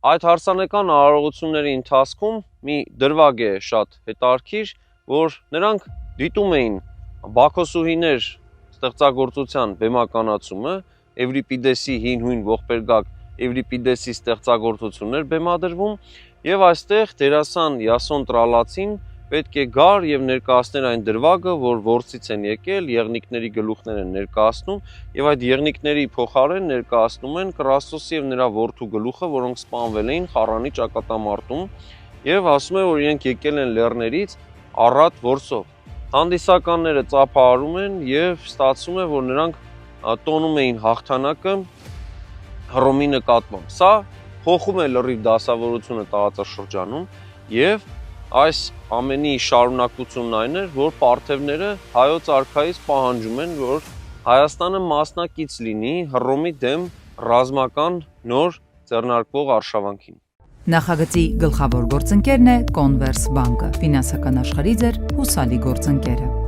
Այդ հարսանեկան արարողությունների ընթացքում մի դրվագ է շատ հետաքրքիր, որ նրանք դիտում էին բաքոսուհիներ ստեղծագործության բեմականացումը, Էվրիպիդեսի հին հույն ողբերգակ Էվրիպիդեսի ստեղծագործություններ բեմադրվում, եւ այստեղ դերասան Յասոն Տրալացին պետք է գար եւ ներկայացներ այն դրվագը, որ որսից են եկել, եղնիկների գլուխներ են ներկայացնում եւ այդ եղնիկների փոխարեն ներկայացնում են Կրասոսի եւ նրա որդու գլուխը, որոնք սպանվել էին Խառանի ճակատամարտում եւ ասում են, որ իրենք եկել են լեռներից առատ որսով։ Հանդիսականները ծափահարում են եւ ստացվում է, որ նրանք տոնում էին հաղթանակը Հռոմի նկատմամբ։ Սա փոխում է լրիվ դասավորությունը տարածաշրջանում եւ այս ամենի շարունակությունն այն էր, որ պարթևները հայոց արքայից պահանջում են, որ Հայաստանը մասնակից լինի Հռոմի դեմ ռազմական նոր ձեռնարկվող արշավանքին։ Նախագծի գլխավոր գործընկերն է Converse բանկը, ֆինանսական աշխարհի ձեր հուսալի գործընկերը։